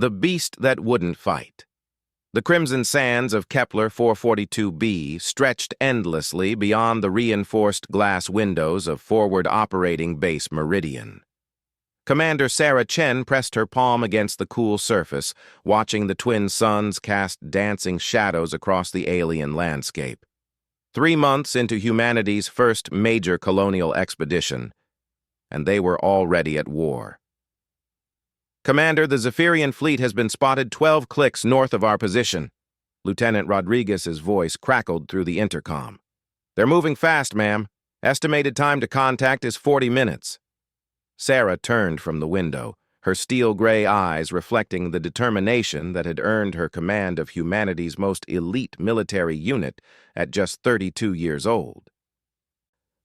The beast that wouldn't fight. The crimson sands of Kepler 442b stretched endlessly beyond the reinforced glass windows of forward operating base Meridian. Commander Sarah Chen pressed her palm against the cool surface, watching the twin suns cast dancing shadows across the alien landscape. 3 months into humanity's first major colonial expedition, and they were already at war. Commander, the Zephyrian fleet has been spotted 12 clicks north of our position. Lieutenant Rodriguez's voice crackled through the intercom. They're moving fast, ma'am. Estimated time to contact is 40 minutes. Sarah turned from the window, her steel-gray eyes reflecting the determination that had earned her command of humanity's most elite military unit at just 32 years old.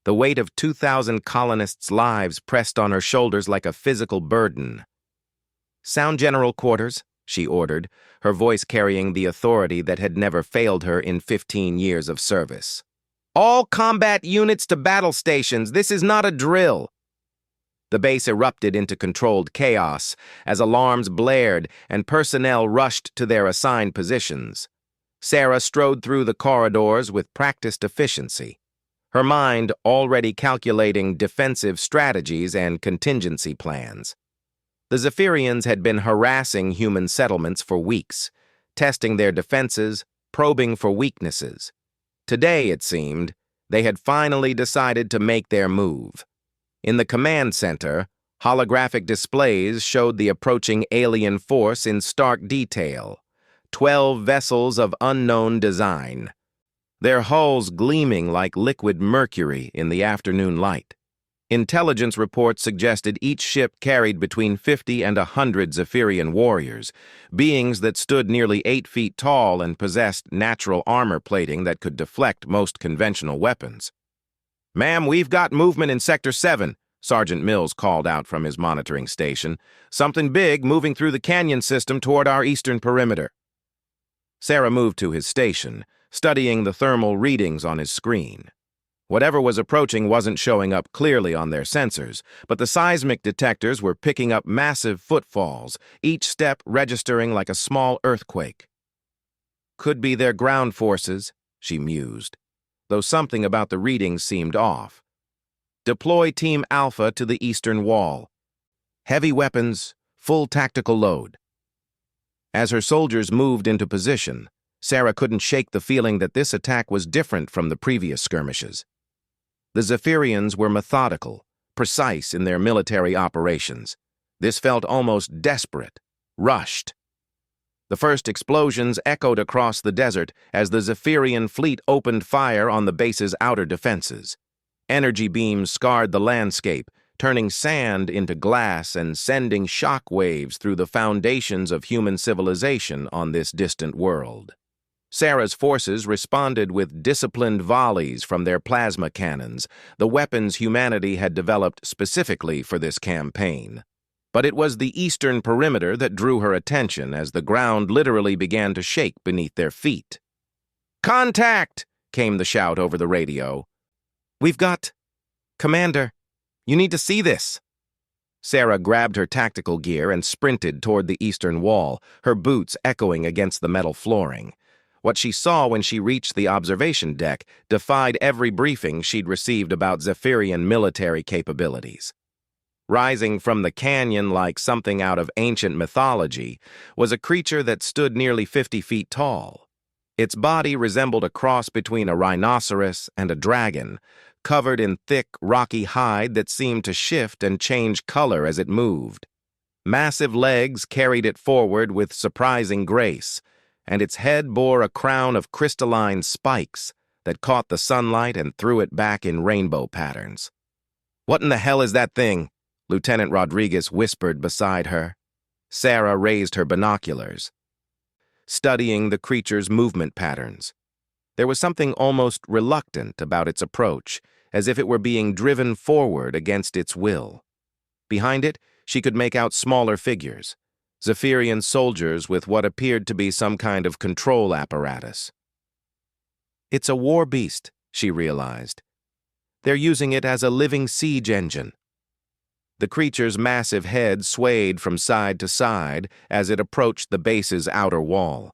The weight of 2,000 colonists' lives pressed on her shoulders like a physical burden. "Sound general quarters," she ordered, her voice carrying the authority that had never failed her in 15 years of service. "All combat units to battle stations. This is not a drill." The base erupted into controlled chaos as alarms blared and personnel rushed to their assigned positions. Sarah strode through the corridors with practiced efficiency, her mind already calculating defensive strategies and contingency plans. The Zephyrians had been harassing human settlements for weeks, testing their defenses, probing for weaknesses. Today, it seemed, they had finally decided to make their move. In the command center, holographic displays showed the approaching alien force in stark detail. 12 vessels of unknown design, their hulls gleaming like liquid mercury in the afternoon light. Intelligence reports suggested each ship carried between 50 and 100 Zephyrian warriors, beings that stood nearly 8 feet tall and possessed natural armor plating that could deflect most conventional weapons. "Ma'am, we've got movement in Sector 7, Sergeant Mills called out from his monitoring station. "Something big moving through the canyon system toward our eastern perimeter." Sarah moved to his station, studying the thermal readings on his screen. Whatever was approaching wasn't showing up clearly on their sensors, but the seismic detectors were picking up massive footfalls, each step registering like a small earthquake. "Could be their ground forces," she mused, though something about the readings seemed off. "Deploy Team Alpha to the eastern wall. Heavy weapons, full tactical load." As her soldiers moved into position, Sarah couldn't shake the feeling that this attack was different from the previous skirmishes. The Zephyrians were methodical, precise in their military operations. This felt almost desperate, rushed. The first explosions echoed across the desert as the Zephyrian fleet opened fire on the base's outer defenses. Energy beams scarred the landscape, turning sand into glass and sending shock waves through the foundations of human civilization on this distant world. Sarah's forces responded with disciplined volleys from their plasma cannons, the weapons humanity had developed specifically for this campaign. But it was the eastern perimeter that drew her attention as the ground literally began to shake beneath their feet. "Contact!" came the shout over the radio. "We've got... Commander, you need to see this." Sarah grabbed her tactical gear and sprinted toward the eastern wall, her boots echoing against the metal flooring. What she saw when she reached the observation deck defied every briefing she'd received about Zephyrian military capabilities. Rising from the canyon like something out of ancient mythology was a creature that stood nearly 50 feet tall. Its body resembled a cross between a rhinoceros and a dragon, covered in thick, rocky hide that seemed to shift and change color as it moved. Massive legs carried it forward with surprising grace, and its head bore a crown of crystalline spikes that caught the sunlight and threw it back in rainbow patterns. "What in the hell is that thing?" Lieutenant Rodriguez whispered beside her. Sarah raised her binoculars, studying the creature's movement patterns. There was something almost reluctant about its approach, as if it were being driven forward against its will. Behind it, she could make out smaller figures, Zephyrian soldiers with what appeared to be some kind of control apparatus. "It's a war beast," she realized. "They're using it as a living siege engine." The creature's massive head swayed from side to side as it approached the base's outer wall.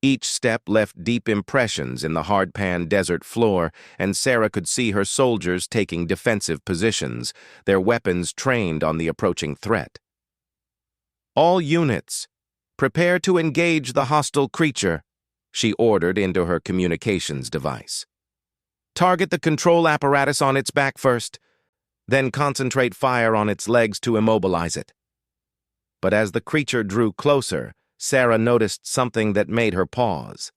Each step left deep impressions in the hard-pan desert floor, and Sarah could see her soldiers taking defensive positions, their weapons trained on the approaching threat. "All units, prepare to engage the hostile creature," she ordered into her communications device. "Target the control apparatus on its back first, then concentrate fire on its legs to immobilize it." But as the creature drew closer, Sarah noticed something that made her pause.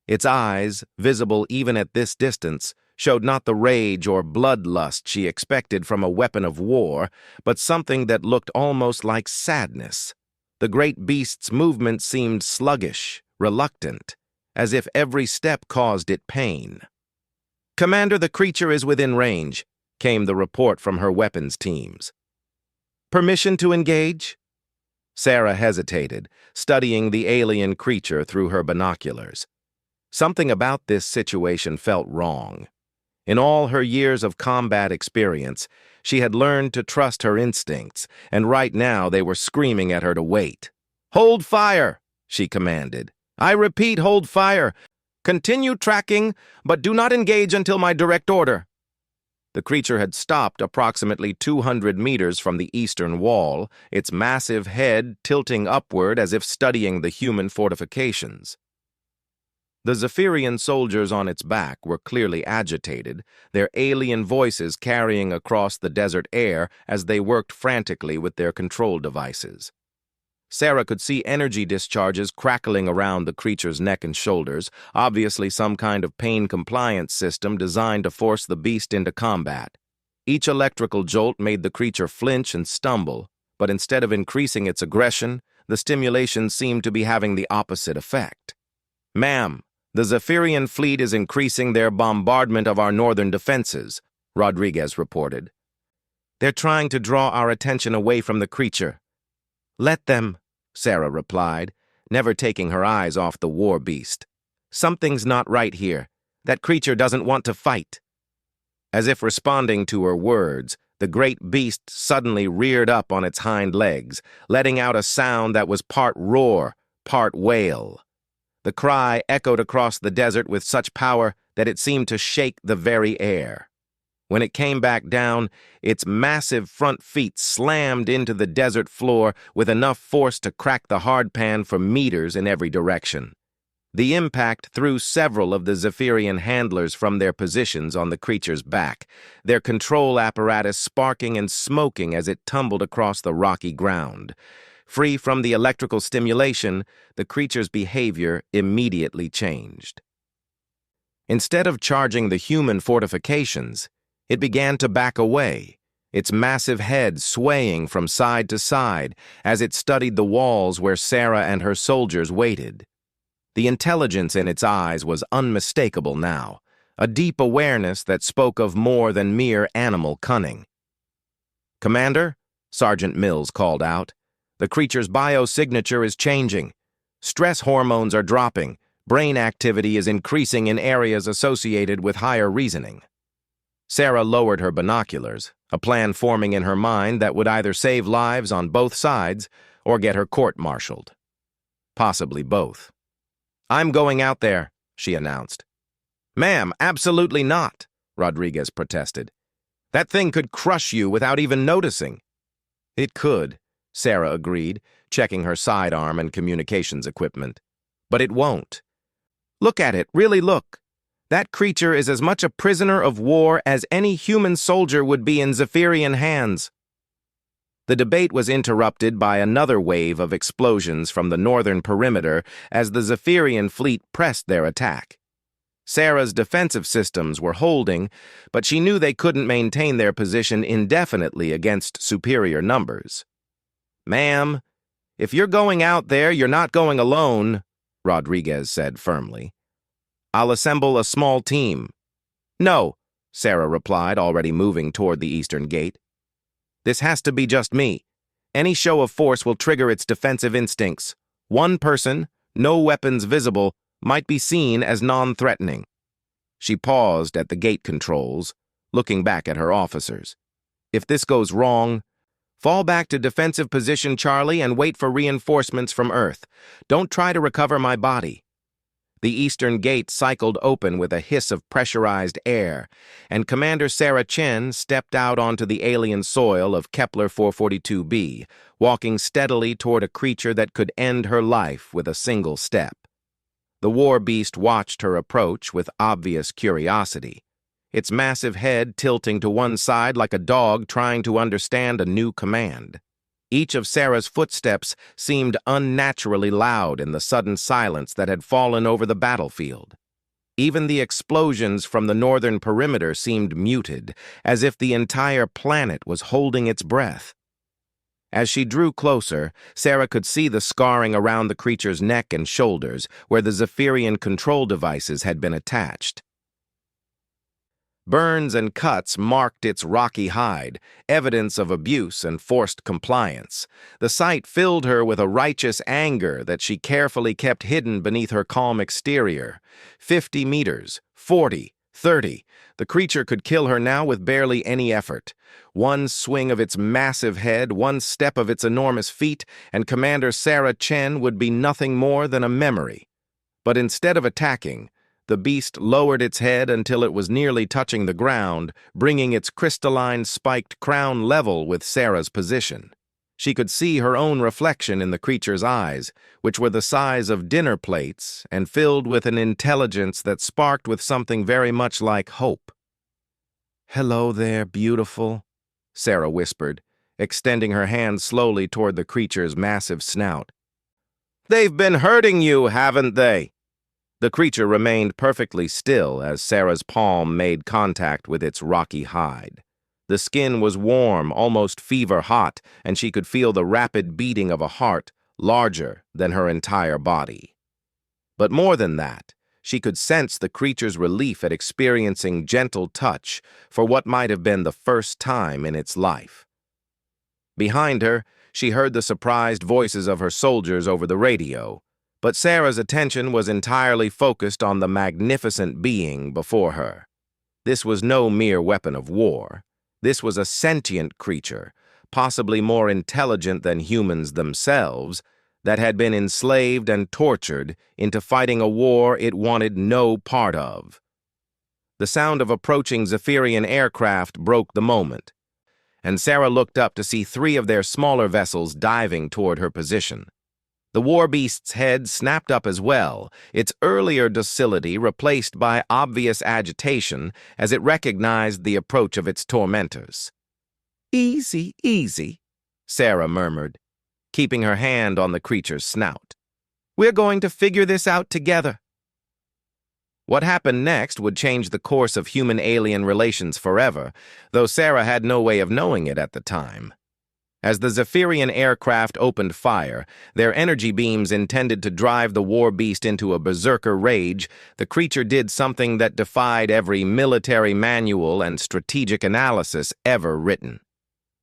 Its eyes, visible even at this distance, showed not the rage or bloodlust she expected from a weapon of war, but something that looked almost like sadness. The great beast's movement seemed sluggish, reluctant, as if every step caused it pain. "Commander, the creature is within range," came the report from her weapons teams. "Permission to engage?" Sarah hesitated, studying the alien creature through her binoculars. Something about this situation felt wrong. In all her years of combat experience, she had learned to trust her instincts, and right now they were screaming at her to wait. "Hold fire," she commanded. "I repeat, hold fire. Continue tracking, but do not engage until my direct order." The creature had stopped approximately 200 meters from the eastern wall, its massive head tilting upward as if studying the human fortifications. The Zephyrian soldiers on its back were clearly agitated, their alien voices carrying across the desert air as they worked frantically with their control devices. Sarah could see energy discharges crackling around the creature's neck and shoulders, obviously some kind of pain compliance system designed to force the beast into combat. Each electrical jolt made the creature flinch and stumble, but instead of increasing its aggression, the stimulation seemed to be having the opposite effect. "Ma'am, the Zephyrian fleet is increasing their bombardment of our northern defenses," Rodriguez reported. "They're trying to draw our attention away from the creature." "Let them," Sarah replied, never taking her eyes off the war beast. "Something's not right here. That creature doesn't want to fight." As if responding to her words, the great beast suddenly reared up on its hind legs, letting out a sound that was part roar, part wail. The cry echoed across the desert with such power that it seemed to shake the very air. When it came back down, its massive front feet slammed into the desert floor with enough force to crack the hardpan for meters in every direction. The impact threw several of the Zephyrian handlers from their positions on the creature's back, their control apparatus sparking and smoking as it tumbled across the rocky ground. Free from the electrical stimulation, the creature's behavior immediately changed. Instead of charging the human fortifications, it began to back away, its massive head swaying from side to side as it studied the walls where Sarah and her soldiers waited. The intelligence in its eyes was unmistakable now, a deep awareness that spoke of more than mere animal cunning. "Commander," Sergeant Mills called out, "the creature's biosignature is changing. Stress hormones are dropping. Brain activity is increasing in areas associated with higher reasoning." Sarah lowered her binoculars, a plan forming in her mind that would either save lives on both sides or get her court-martialed. Possibly both. "I'm going out there," she announced. "Ma'am, absolutely not," Rodriguez protested. "That thing could crush you without even noticing." "It could," Sarah agreed, checking her sidearm and communications equipment. "But it won't. Look at it, really look. That creature is as much a prisoner of war as any human soldier would be in Zephyrian hands." The debate was interrupted by another wave of explosions from the northern perimeter as the Zephyrian fleet pressed their attack. Sarah's defensive systems were holding, but she knew they couldn't maintain their position indefinitely against superior numbers. "Ma'am, if you're going out there, you're not going alone," Rodriguez said firmly. "I'll assemble a small team." "No," Sarah replied, already moving toward the eastern gate. "This has to be just me. Any show of force will trigger its defensive instincts. One person, no weapons visible, might be seen as non-threatening." She paused at the gate controls, looking back at her officers. "If this goes wrong, Fall back to defensive position, Charlie, and wait for reinforcements from Earth. Don't try to recover my body." The eastern gate cycled open with a hiss of pressurized air, and Commander Sarah Chen stepped out onto the alien soil of Kepler 442b, walking steadily toward a creature that could end her life with a single step. The war beast watched her approach with obvious curiosity, its massive head tilting to one side like a dog trying to understand a new command. Each of Sarah's footsteps seemed unnaturally loud in the sudden silence that had fallen over the battlefield. Even the explosions from the northern perimeter seemed muted, as if the entire planet was holding its breath. As she drew closer, Sarah could see the scarring around the creature's neck and shoulders, where the Zephyrian control devices had been attached. Burns and cuts marked its rocky hide, evidence of abuse and forced compliance. The sight filled her with a righteous anger that she carefully kept hidden beneath her calm exterior. 50 meters, 40, 30. The creature could kill her now with barely any effort. One swing of its massive head, one step of its enormous feet, and Commander Sarah Chen would be nothing more than a memory. But instead of attacking, the beast lowered its head until it was nearly touching the ground, bringing its crystalline, spiked crown level with Sarah's position. She could see her own reflection in the creature's eyes, which were the size of dinner plates and filled with an intelligence that sparked with something very much like hope. "Hello there, beautiful," Sarah whispered, extending her hand slowly toward the creature's massive snout. "They've been hurting you, haven't they?" The creature remained perfectly still as Sarah's palm made contact with its rocky hide. The skin was warm, almost fever-hot, and she could feel the rapid beating of a heart larger than her entire body. But more than that, she could sense the creature's relief at experiencing gentle touch for what might have been the first time in its life. Behind her, she heard the surprised voices of her soldiers over the radio, but Sarah's attention was entirely focused on the magnificent being before her. This was no mere weapon of war. This was a sentient creature, possibly more intelligent than humans themselves, that had been enslaved and tortured into fighting a war it wanted no part of. The sound of approaching Zephyrian aircraft broke the moment, and Sarah looked up to see 3 of their smaller vessels diving toward her position. The war beast's head snapped up as well, its earlier docility replaced by obvious agitation as it recognized the approach of its tormentors. "Easy, easy," Sarah murmured, keeping her hand on the creature's snout. "We're going to figure this out together." What happened next would change the course of human-alien relations forever, though Sarah had no way of knowing it at the time. As the Zephyrian aircraft opened fire, their energy beams intended to drive the war beast into a berserker rage, the creature did something that defied every military manual and strategic analysis ever written.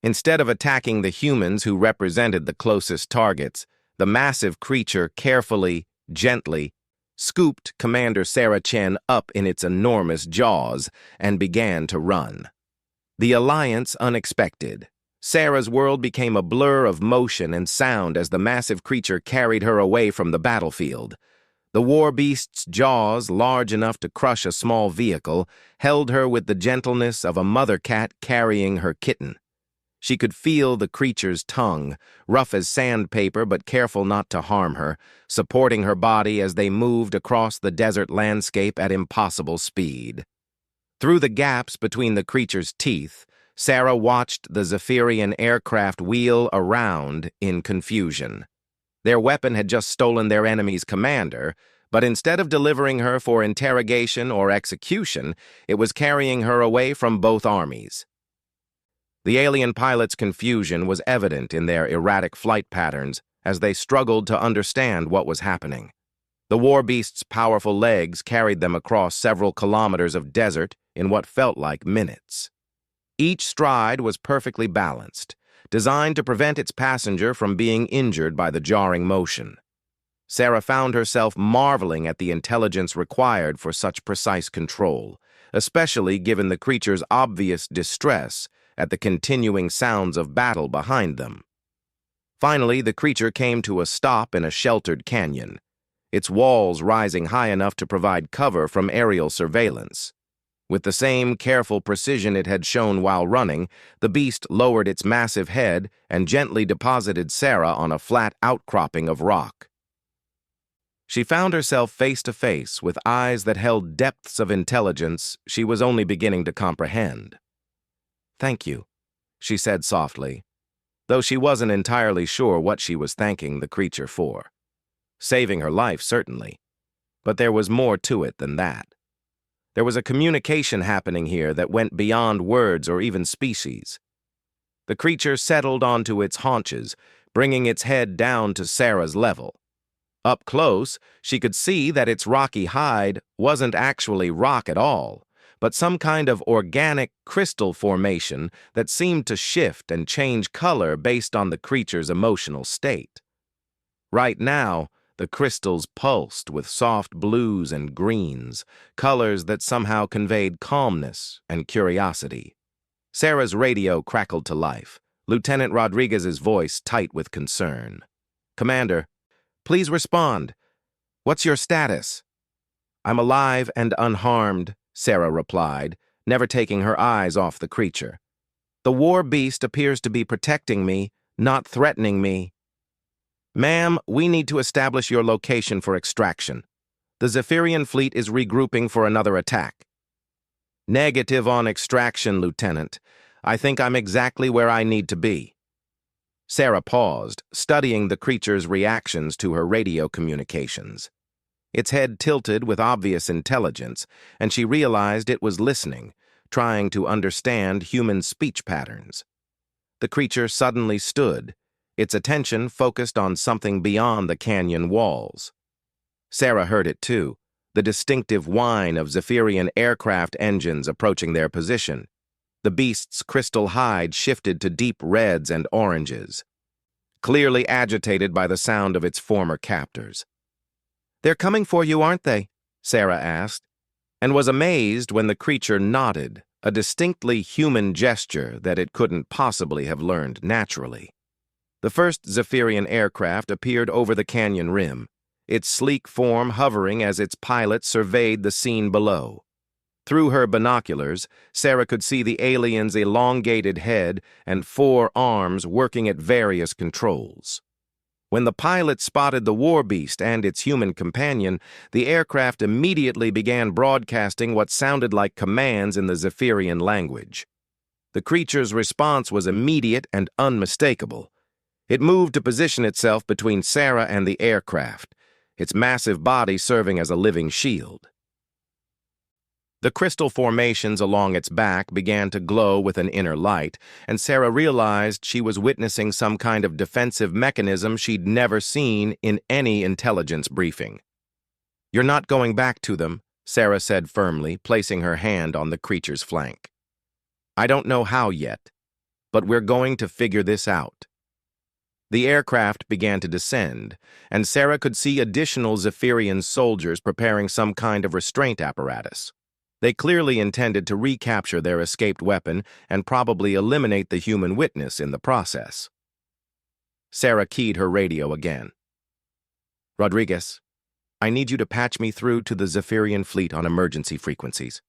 Instead of attacking the humans who represented the closest targets, the massive creature carefully, gently, scooped Commander Sarah Chen up in its enormous jaws and began to run. The alliance unexpected. Sarah's world became a blur of motion and sound as the massive creature carried her away from the battlefield. The war beast's jaws, large enough to crush a small vehicle, held her with the gentleness of a mother cat carrying her kitten. She could feel the creature's tongue, rough as sandpaper but careful not to harm her, supporting her body as they moved across the desert landscape at impossible speed. Through the gaps between the creature's teeth, Sarah watched the Zephyrian aircraft wheel around in confusion. Their weapon had just stolen their enemy's commander, but instead of delivering her for interrogation or execution, it was carrying her away from both armies. The alien pilots' confusion was evident in their erratic flight patterns as they struggled to understand what was happening. The war beast's powerful legs carried them across several kilometers of desert in what felt like minutes. Each stride was perfectly balanced, designed to prevent its passenger from being injured by the jarring motion. Sarah found herself marveling at the intelligence required for such precise control, especially given the creature's obvious distress at the continuing sounds of battle behind them. Finally, the creature came to a stop in a sheltered canyon, its walls rising high enough to provide cover from aerial surveillance. With the same careful precision it had shown while running, the beast lowered its massive head and gently deposited Sarah on a flat outcropping of rock. She found herself face to face with eyes that held depths of intelligence she was only beginning to comprehend. "Thank you," she said softly, though she wasn't entirely sure what she was thanking the creature for. Saving her life, certainly, but there was more to it than that. There was a communication happening here that went beyond words or even species. The creature settled onto its haunches, bringing its head down to Sarah's level. Up close, she could see that its rocky hide wasn't actually rock at all, but some kind of organic crystal formation that seemed to shift and change color based on the creature's emotional state. Right now, the crystals pulsed with soft blues and greens, colors that somehow conveyed calmness and curiosity. Sarah's radio crackled to life, Lieutenant Rodriguez's voice tight with concern. "Commander, please respond. What's your status?" "I'm alive and unharmed," Sarah replied, never taking her eyes off the creature. "The war beast appears to be protecting me, not threatening me." "Ma'am, we need to establish your location for extraction. The Zephyrian fleet is regrouping for another attack." "Negative on extraction, Lieutenant. I think I'm exactly where I need to be." Sarah paused, studying the creature's reactions to her radio communications. Its head tilted with obvious intelligence, and she realized it was listening, trying to understand human speech patterns. The creature suddenly stood, its attention focused on something beyond the canyon walls. Sarah heard it too, the distinctive whine of Zephyrian aircraft engines approaching their position. The beast's crystal hide shifted to deep reds and oranges, clearly agitated by the sound of its former captors. "They're coming for you, aren't they?" Sarah asked, and was amazed when the creature nodded, a distinctly human gesture that it couldn't possibly have learned naturally. The first Zephyrian aircraft appeared over the canyon rim, its sleek form hovering as its pilot surveyed the scene below. Through her binoculars, Sarah could see the alien's elongated head and 4 arms working at various controls. When the pilot spotted the war beast and its human companion, the aircraft immediately began broadcasting what sounded like commands in the Zephyrian language. The creature's response was immediate and unmistakable. It moved to position itself between Sarah and the aircraft, its massive body serving as a living shield. The crystal formations along its back began to glow with an inner light, and Sarah realized she was witnessing some kind of defensive mechanism she'd never seen in any intelligence briefing. "You're not going back to them," Sarah said firmly, placing her hand on the creature's flank. "I don't know how yet, but we're going to figure this out." The aircraft began to descend, and Sarah could see additional Zephyrian soldiers preparing some kind of restraint apparatus. They clearly intended to recapture their escaped weapon and probably eliminate the human witness in the process. Sarah keyed her radio again. "Rodriguez, I need you to patch me through to the Zephyrian fleet on emergency frequencies."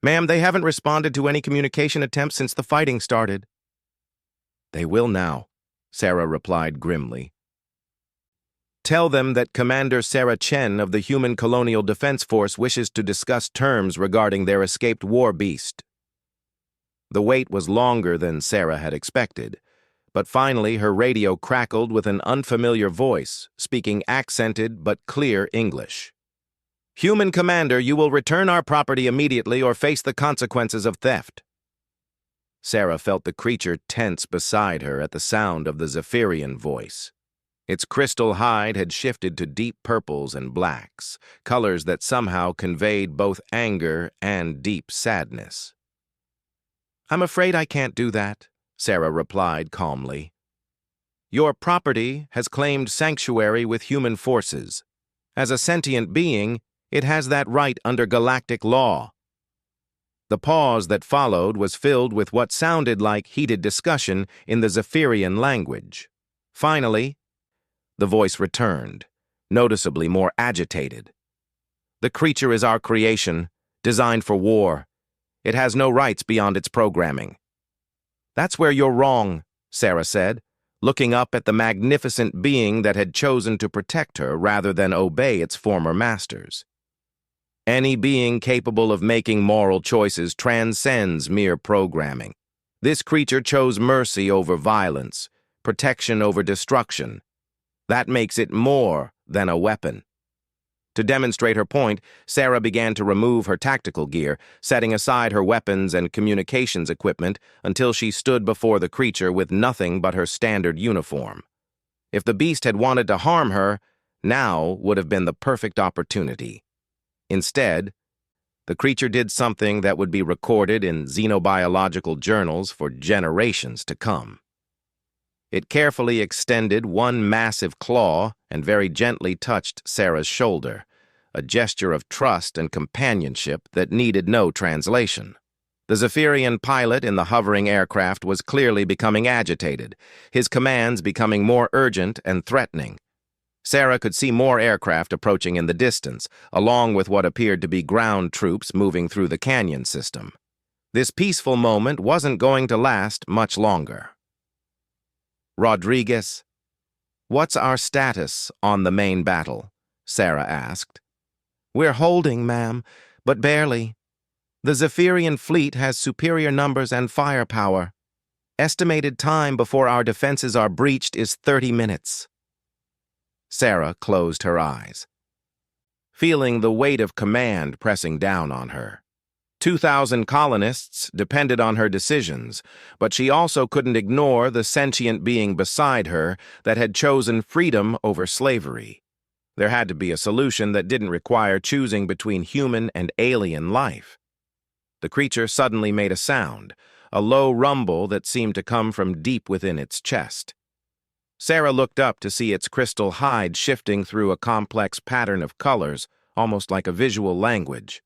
"Ma'am, they haven't responded to any communication attempts since the fighting started." "They will now," Sarah replied grimly. "Tell them that Commander Sarah Chen of the Human Colonial Defense Force wishes to discuss terms regarding their escaped war beast." The wait was longer than Sarah had expected, but finally her radio crackled with an unfamiliar voice, speaking accented but clear English. "Human Commander, you will return our property immediately or face the consequences of theft." Sarah felt the creature tense beside her at the sound of the Zephyrian voice. Its crystal hide had shifted to deep purples and blacks, colors that somehow conveyed both anger and deep sadness. "I'm afraid I can't do that," Sarah replied calmly. "Your property has claimed sanctuary with human forces. As a sentient being, it has that right under galactic law." The pause that followed was filled with what sounded like heated discussion in the Zephyrian language. Finally, the voice returned, noticeably more agitated. "The creature is our creation, designed for war. It has no rights beyond its programming." "That's where you're wrong," Sarah said, looking up at the magnificent being that had chosen to protect her rather than obey its former masters. "Any being capable of making moral choices transcends mere programming. This creature chose mercy over violence, protection over destruction. That makes it more than a weapon." To demonstrate her point, Sarah began to remove her tactical gear, setting aside her weapons and communications equipment until she stood before the creature with nothing but her standard uniform. If the beast had wanted to harm her, now would have been the perfect opportunity. Instead, the creature did something that would be recorded in xenobiological journals for generations to come. It carefully extended one massive claw and very gently touched Sarah's shoulder, a gesture of trust and companionship that needed no translation. The Zephyrian pilot in the hovering aircraft was clearly becoming agitated, his commands becoming more urgent and threatening. Sarah could see more aircraft approaching in the distance, along with what appeared to be ground troops moving through the canyon system. This peaceful moment wasn't going to last much longer. "Rodriguez, what's our status on the main battle?" Sarah asked. "We're holding, ma'am, but barely. The Zephyrian fleet has superior numbers and firepower. Estimated time before our defenses are breached is 30 minutes. Sarah closed her eyes, feeling the weight of command pressing down on her. 2,000 colonists depended on her decisions, but she also couldn't ignore the sentient being beside her that had chosen freedom over slavery. There had to be a solution that didn't require choosing between human and alien life. The creature suddenly made a sound, a low rumble that seemed to come from deep within its chest. Sarah looked up to see its crystal hide shifting through a complex pattern of colors, almost like a visual language.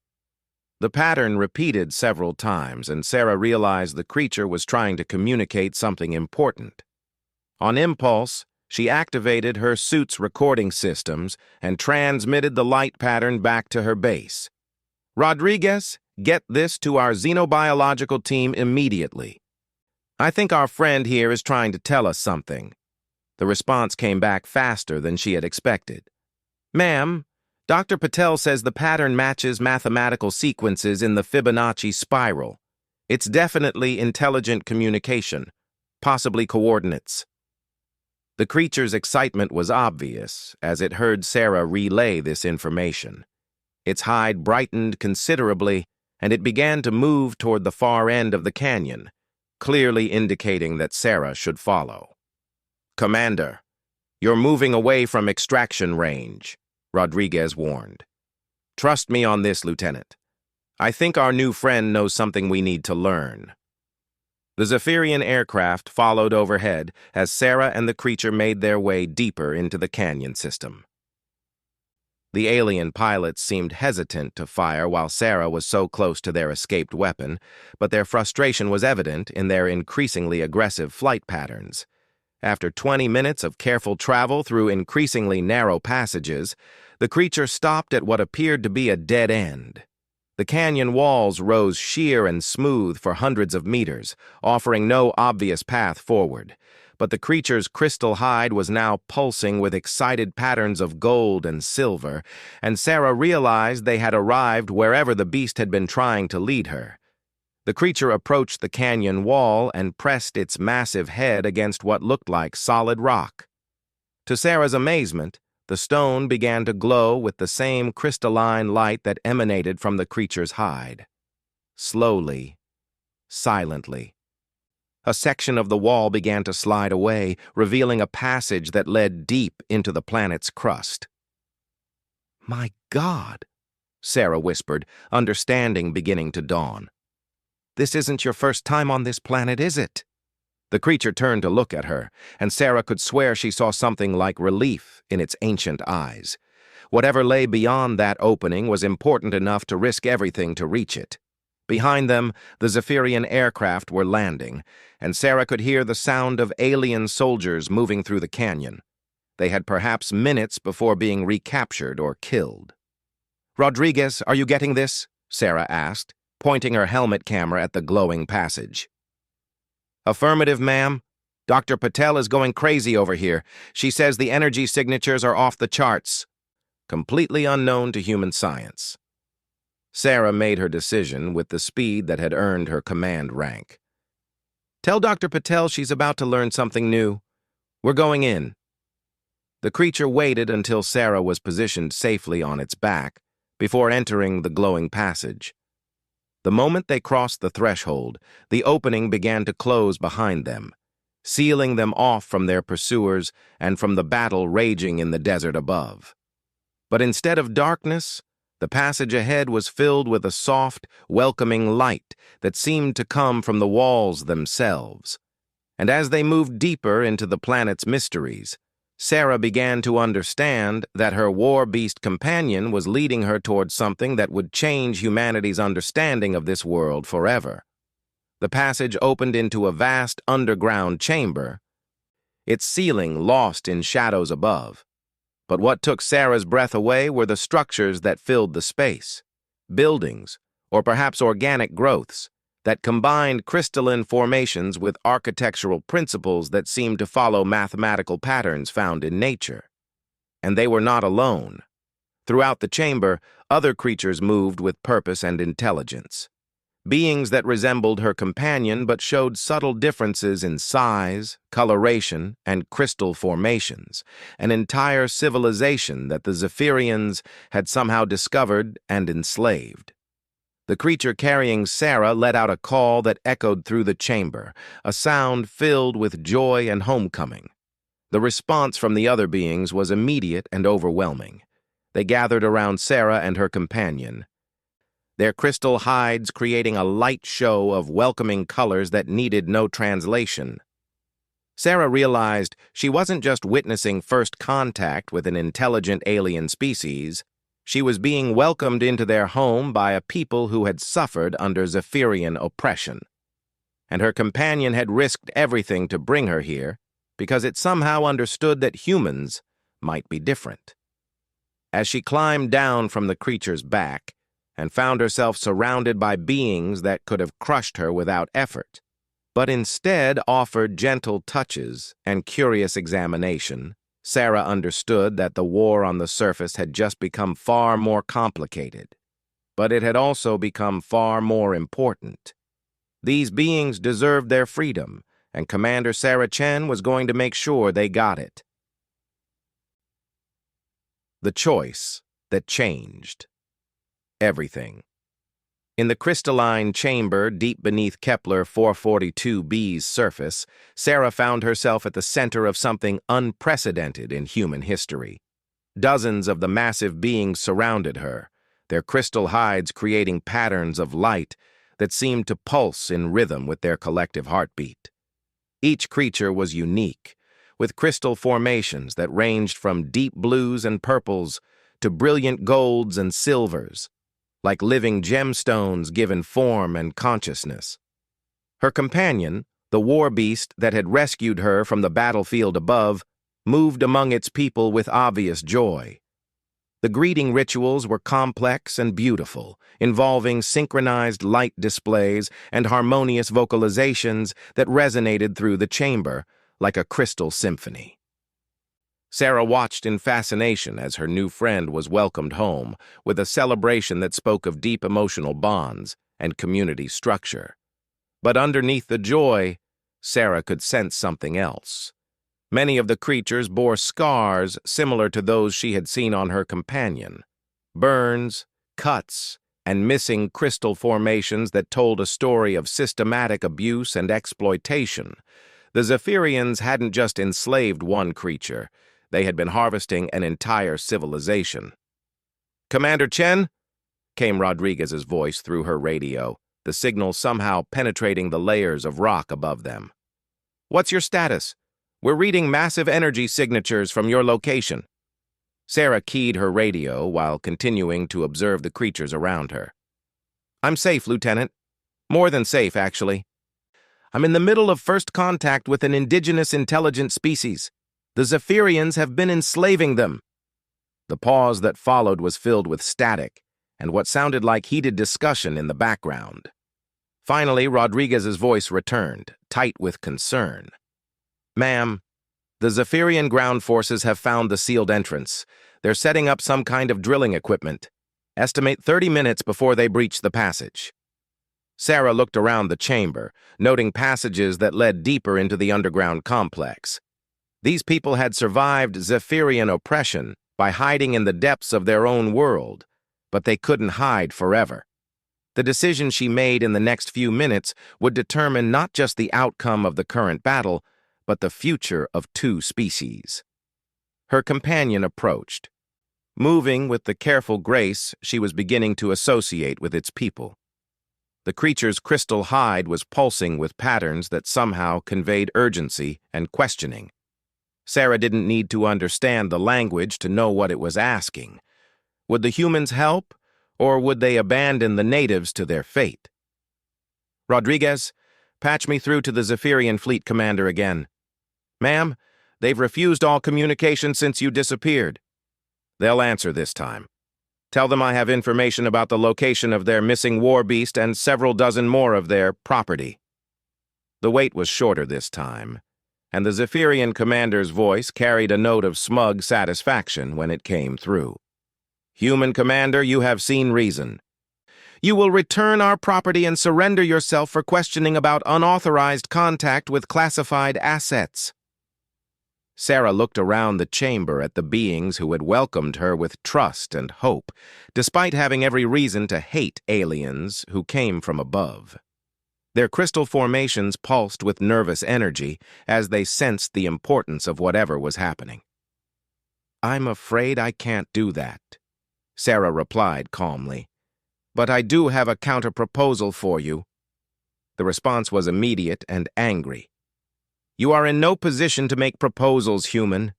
The pattern repeated several times, and Sarah realized the creature was trying to communicate something important. On impulse, she activated her suit's recording systems and transmitted the light pattern back to her base. "Rodriguez, get this to our xenobiological team immediately. I think our friend here is trying to tell us something." The response came back faster than she had expected. "Ma'am, Dr. Patel says the pattern matches mathematical sequences in the Fibonacci spiral. It's definitely intelligent communication, possibly coordinates." The creature's excitement was obvious as it heard Sarah relay this information. Its hide brightened considerably, and it began to move toward the far end of the canyon, clearly indicating that Sarah should follow. "Commander, you're moving away from extraction range," Rodriguez warned. "Trust me on this, Lieutenant. I think our new friend knows something we need to learn." The Zephyrian aircraft followed overhead as Sarah and the creature made their way deeper into the canyon system. The alien pilots seemed hesitant to fire while Sarah was so close to their escaped weapon, but their frustration was evident in their increasingly aggressive flight patterns. After 20 minutes of careful travel through increasingly narrow passages, the creature stopped at what appeared to be a dead end. The canyon walls rose sheer and smooth for hundreds of meters, offering no obvious path forward. But the creature's crystal hide was now pulsing with excited patterns of gold and silver, and Sarah realized they had arrived wherever the beast had been trying to lead her. The creature approached the canyon wall and pressed its massive head against what looked like solid rock. To Sarah's amazement, the stone began to glow with the same crystalline light that emanated from the creature's hide. Slowly, silently, a section of the wall began to slide away, revealing a passage that led deep into the planet's crust. "My God," Sarah whispered, understanding beginning to dawn. "This isn't your first time on this planet, is it?" The creature turned to look at her, and Sarah could swear she saw something like relief in its ancient eyes. Whatever lay beyond that opening was important enough to risk everything to reach it. Behind them, the Zephyrian aircraft were landing, and Sarah could hear the sound of alien soldiers moving through the canyon. They had perhaps minutes before being recaptured or killed. "Rodriguez, are you getting this?" Sarah asked, pointing her helmet camera at the glowing passage. "Affirmative, ma'am. Dr. Patel is going crazy over here. She says the energy signatures are off the charts." Completely unknown to human science. Sarah made her decision with the speed that had earned her command rank. "Tell Dr. Patel she's about to learn something new. We're going in." The creature waited until Sarah was positioned safely on its back before entering the glowing passage. The moment they crossed the threshold, the opening began to close behind them, sealing them off from their pursuers and from the battle raging in the desert above. But instead of darkness, the passage ahead was filled with a soft, welcoming light that seemed to come from the walls themselves. And as they moved deeper into the planet's mysteries, Sarah began to understand that her war beast companion was leading her towards something that would change humanity's understanding of this world forever. The passage opened into a vast underground chamber, its ceiling lost in shadows above. But what took Sarah's breath away were the structures that filled the space, buildings, or perhaps organic growths, that combined crystalline formations with architectural principles that seemed to follow mathematical patterns found in nature. And they were not alone. Throughout the chamber, other creatures moved with purpose and intelligence. Beings that resembled her companion but showed subtle differences in size, coloration, and crystal formations, an entire civilization that the Zephyrians had somehow discovered and enslaved. The creature carrying Sarah let out a call that echoed through the chamber, a sound filled with joy and homecoming. The response from the other beings was immediate and overwhelming. They gathered around Sarah and her companion, their crystal hides creating a light show of welcoming colors that needed no translation. Sarah realized she wasn't just witnessing first contact with an intelligent alien species. She was being welcomed into their home by a people who had suffered under Zephyrian oppression. And her companion had risked everything to bring her here because it somehow understood that humans might be different. As she climbed down from the creature's back and found herself surrounded by beings that could have crushed her without effort, but instead offered gentle touches and curious examination, Sarah understood that the war on the surface had just become far more complicated, but it had also become far more important. These beings deserved their freedom, and Commander Sarah Chen was going to make sure they got it. The choice that changed everything. In the crystalline chamber deep beneath Kepler 442b's surface, Sarah found herself at the center of something unprecedented in human history. Dozens of the massive beings surrounded her, their crystal hides creating patterns of light that seemed to pulse in rhythm with their collective heartbeat. Each creature was unique, with crystal formations that ranged from deep blues and purples to brilliant golds and silvers, like living gemstones given form and consciousness. Her companion, the war beast that had rescued her from the battlefield above, moved among its people with obvious joy. The greeting rituals were complex and beautiful, involving synchronized light displays and harmonious vocalizations that resonated through the chamber like a crystal symphony. Sarah watched in fascination as her new friend was welcomed home with a celebration that spoke of deep emotional bonds and community structure. But underneath the joy, Sarah could sense something else. Many of the creatures bore scars similar to those she had seen on her companion. Burns, cuts, and missing crystal formations that told a story of systematic abuse and exploitation. The Zephyrians hadn't just enslaved one creature. They had been harvesting an entire civilization. "Commander Chen?" came Rodriguez's voice through her radio, the signal somehow penetrating the layers of rock above them. "What's your status? We're reading massive energy signatures from your location." Sarah keyed her radio while continuing to observe the creatures around her. I'm safe, Lieutenant. More than safe, actually. I'm in the middle of first contact with an indigenous intelligent species. The Zephyrians have been enslaving them. The pause that followed was filled with static and what sounded like heated discussion in the background. Finally, Rodriguez's voice returned, tight with concern. Ma'am, the Zephyrian ground forces have found the sealed entrance. They're setting up some kind of drilling equipment. Estimate 30 minutes before they breach the passage. Sarah looked around the chamber, noting passages that led deeper into the underground complex. These people had survived Zephyrian oppression by hiding in the depths of their own world, but they couldn't hide forever. The decision she made in the next few minutes would determine not just the outcome of the current battle, but the future of two species. Her companion approached, moving with the careful grace she was beginning to associate with its people. The creature's crystal hide was pulsing with patterns that somehow conveyed urgency and questioning. Sarah didn't need to understand the language to know what it was asking. Would the humans help, or would they abandon the natives to their fate? Rodriguez, patch me through to the Zephyrian fleet commander again. Ma'am, they've refused all communication since you disappeared. They'll answer this time. Tell them I have information about the location of their missing war beast and several dozen more of their property. The wait was shorter this time, and the Zephyrian commander's voice carried a note of smug satisfaction when it came through. Human commander, you have seen reason. You will return our property and surrender yourself for questioning about unauthorized contact with classified assets. Sarah looked around the chamber at the beings who had welcomed her with trust and hope, despite having every reason to hate aliens who came from above. Their crystal formations pulsed with nervous energy as they sensed the importance of whatever was happening. I'm afraid I can't do that, Sarah replied calmly. But I do have a counter-proposal for you. The response was immediate and angry. You are in no position to make proposals, human.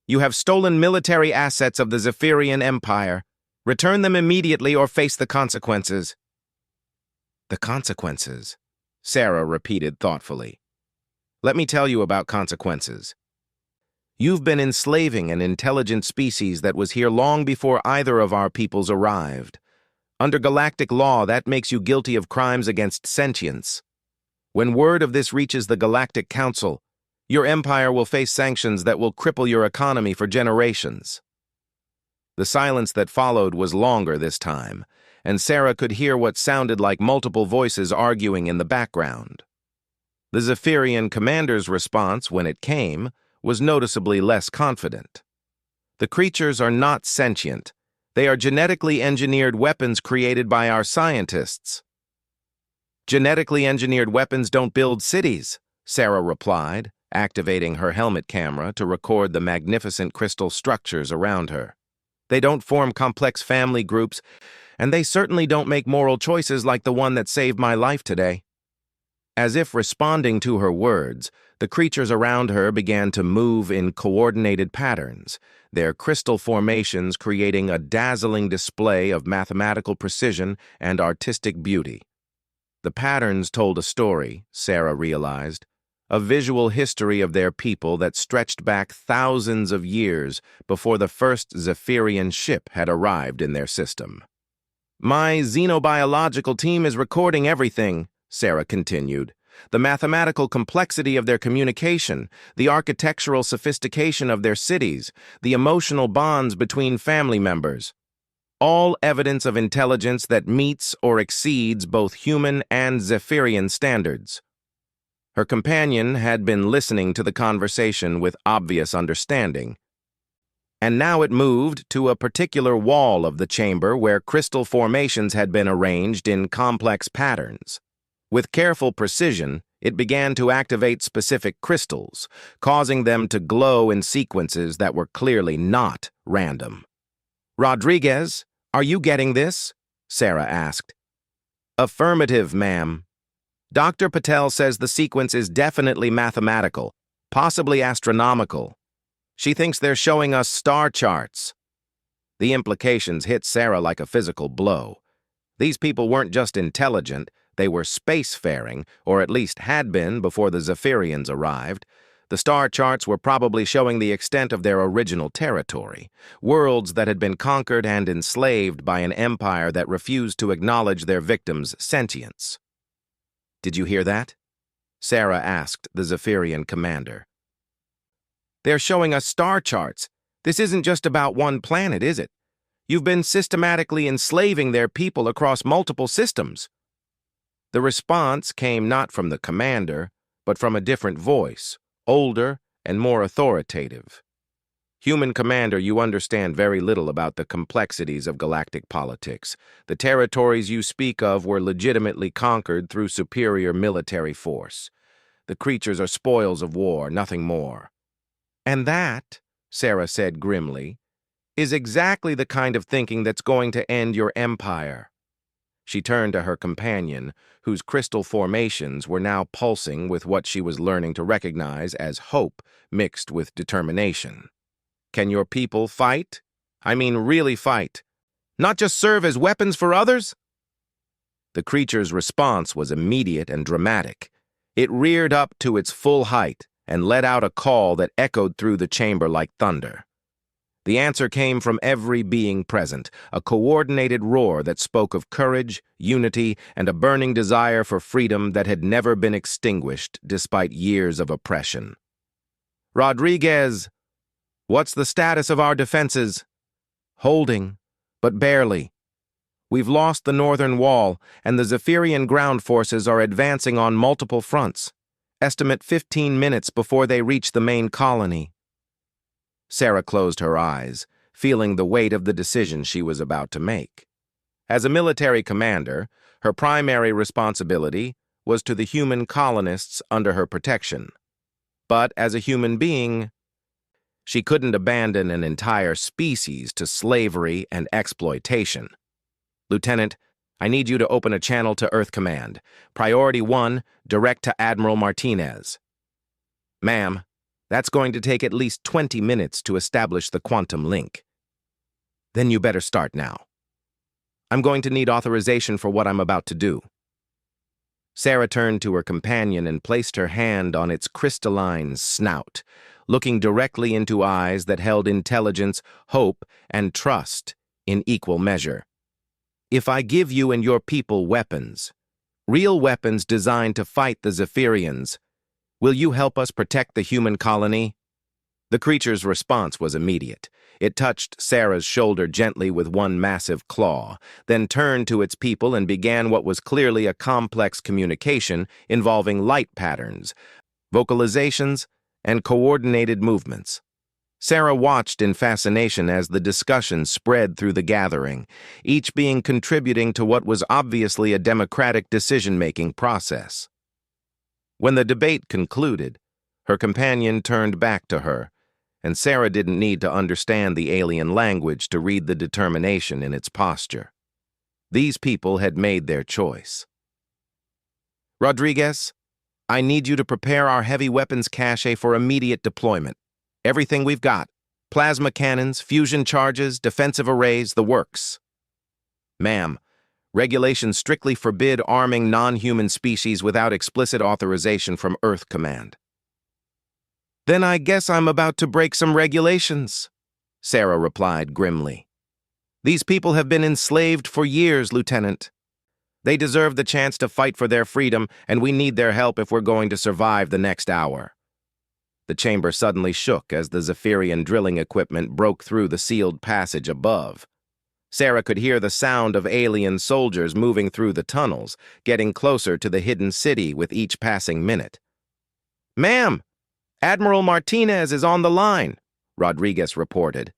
You have stolen military assets of the Zephyrian Empire. Return them immediately or face the consequences. The consequences, Sarah repeated thoughtfully. Let me tell you about consequences. You've been enslaving an intelligent species that was here long before either of our peoples arrived. Under galactic law, that makes you guilty of crimes against sentience. When word of this reaches the Galactic Council, your empire will face sanctions that will cripple your economy for generations. The silence that followed was longer this time, and Sarah could hear what sounded like multiple voices arguing in the background. The Zephyrian commander's response, when it came, was noticeably less confident. The creatures are not sentient. They are genetically engineered weapons created by our scientists. Genetically engineered weapons don't build cities, Sarah replied, activating her helmet camera to record the magnificent crystal structures around her. They don't form complex family groups, and they certainly don't make moral choices like the one that saved my life today. As if responding to her words, the creatures around her began to move in coordinated patterns, their crystal formations creating a dazzling display of mathematical precision and artistic beauty. The patterns told a story, Sarah realized, a visual history of their people that stretched back thousands of years before the first Zephyrian ship had arrived in their system. My xenobiological team is recording everything, Sarah continued. The mathematical complexity of their communication, the architectural sophistication of their cities, the emotional bonds between family members. All evidence of intelligence that meets or exceeds both human and Zephyrian standards. Her companion had been listening to the conversation with obvious understanding, and now it moved to a particular wall of the chamber where crystal formations had been arranged in complex patterns. With careful precision, it began to activate specific crystals, causing them to glow in sequences that were clearly not random. Rodriguez, are you getting this? Sarah asked. Affirmative, ma'am. Dr. Patel says the sequence is definitely mathematical, possibly astronomical. She thinks they're showing us star charts. The implications hit Sarah like a physical blow. These people weren't just intelligent, they were spacefaring, or at least had been before the Zephyrians arrived. The star charts were probably showing the extent of their original territory, worlds that had been conquered and enslaved by an empire that refused to acknowledge their victims' sentience. "Did you hear that?" Sarah asked the Zephyrian commander. "They're showing us star charts. This isn't just about one planet, is it? You've been systematically enslaving their people across multiple systems." The response came not from the commander, but from a different voice, older and more authoritative. "Human commander, you understand very little about the complexities of galactic politics. The territories you speak of were legitimately conquered through superior military force. The creatures are spoils of war, nothing more." "And that," Sarah said grimly, "is exactly the kind of thinking that's going to end your empire." She turned to her companion, whose crystal formations were now pulsing with what she was learning to recognize as hope mixed with determination. "Can your people fight? I mean really fight. Not just serve as weapons for others?" The creature's response was immediate and dramatic. It reared up to its full height and let out a call that echoed through the chamber like thunder. The answer came from every being present, a coordinated roar that spoke of courage, unity, and a burning desire for freedom that had never been extinguished despite years of oppression. "Rodriguez, what's the status of our defenses?" "Holding, but barely. We've lost the northern wall, and the Zephyrian ground forces are advancing on multiple fronts. Estimate 15 minutes before they reach the main colony." Sarah closed her eyes, feeling the weight of the decision she was about to make. As a military commander, her primary responsibility was to the human colonists under her protection. But as a human being, she couldn't abandon an entire species to slavery and exploitation. "Lieutenant, I need you to open a channel to Earth Command. Priority 1, direct to Admiral Martinez." "Ma'am, that's going to take at least 20 minutes to establish the quantum link." "Then you better start now. I'm going to need authorization for what I'm about to do." Sarah turned to her companion and placed her hand on its crystalline snout, looking directly into eyes that held intelligence, hope, and trust in equal measure. "If I give you and your people weapons, real weapons designed to fight the Zephyrians, will you help us protect the human colony?" The creature's response was immediate. It touched Sarah's shoulder gently with one massive claw, then turned to its people and began what was clearly a complex communication involving light patterns, vocalizations, and coordinated movements. Sarah watched in fascination as the discussion spread through the gathering, each being contributing to what was obviously a democratic decision-making process. When the debate concluded, her companion turned back to her, and Sarah didn't need to understand the alien language to read the determination in its posture. These people had made their choice. "Rodriguez, I need you to prepare our heavy weapons cache for immediate deployment. Everything we've got: plasma cannons, fusion charges, defensive arrays, the works." "Ma'am, regulations strictly forbid arming non-human species without explicit authorization from Earth Command." "Then I guess I'm about to break some regulations," Sarah replied grimly. "These people have been enslaved for years, Lieutenant. They deserve the chance to fight for their freedom, and we need their help if we're going to survive the next hour." The chamber suddenly shook as the Zephyrian drilling equipment broke through the sealed passage above. Sarah could hear the sound of alien soldiers moving through the tunnels, getting closer to the hidden city with each passing minute. "Ma'am, Admiral Martinez is on the line," Rodriguez reported.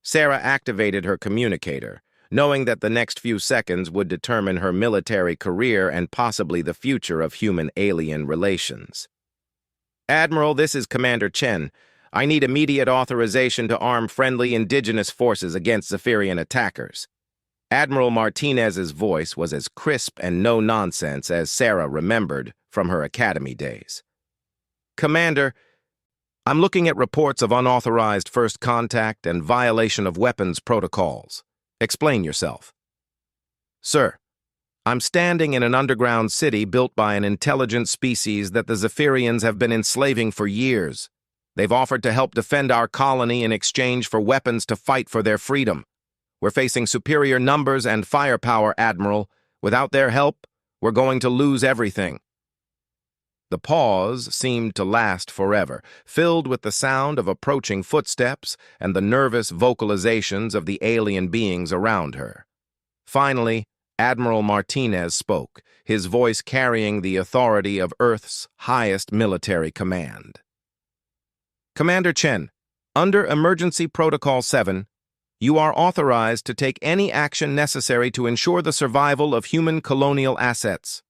Sarah activated her communicator, knowing that the next few seconds would determine her military career and possibly the future of human-alien relations. "Admiral, this is Commander Chen. I need immediate authorization to arm friendly indigenous forces against Zephyrian attackers." Admiral Martinez's voice was as crisp and no-nonsense as Sarah remembered from her academy days. "Commander, I'm looking at reports of unauthorized first contact and violation of weapons protocols. Explain yourself." "Sir, I'm standing in an underground city built by an intelligent species that the Zephyrians have been enslaving for years. They've offered to help defend our colony in exchange for weapons to fight for their freedom. We're facing superior numbers and firepower, Admiral. Without their help, we're going to lose everything. The pause seemed to last forever, filled with the sound of approaching footsteps and the nervous vocalizations of the alien beings around her. Finally, Admiral Martinez spoke, his voice carrying the authority of Earth's highest military command. Commander Chen, under Emergency Protocol 7, you are authorized to take any action necessary to ensure the survival of human colonial assets.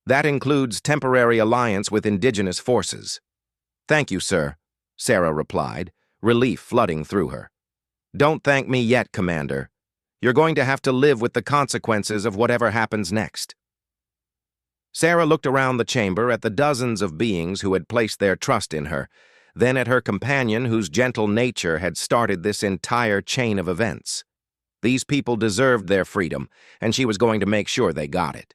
That includes temporary alliance with indigenous forces. Thank you, sir, Sarah replied, relief flooding through her. Don't thank me yet, Commander. You're going to have to live with the consequences of whatever happens next. Sarah looked around the chamber at the dozens of beings who had placed their trust in her, then at her companion whose gentle nature had started this entire chain of events. These people deserved their freedom, and she was going to make sure they got it.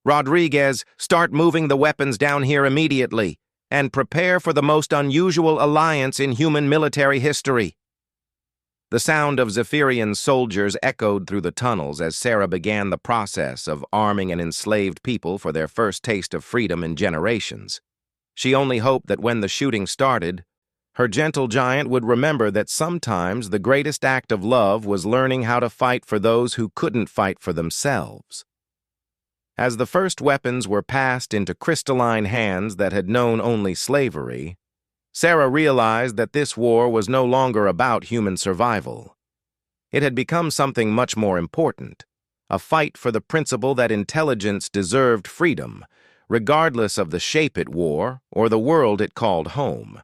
Rodriguez, start moving the weapons down here immediately, and prepare for the most unusual alliance in human military history. The sound of Zephyrian soldiers echoed through the tunnels as Sarah began the process of arming an enslaved people for their first taste of freedom in generations. She only hoped that when the shooting started, her gentle giant would remember that sometimes the greatest act of love was learning how to fight for those who couldn't fight for themselves. As the first weapons were passed into crystalline hands that had known only slavery, Sarah realized that this war was no longer about human survival. It had become something much more important, a fight for the principle that intelligence deserved freedom, regardless of the shape it wore or the world it called home.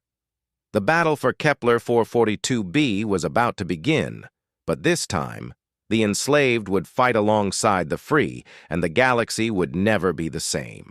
The battle for Kepler 442b was about to begin, but this time, the enslaved would fight alongside the free, and the galaxy would never be the same.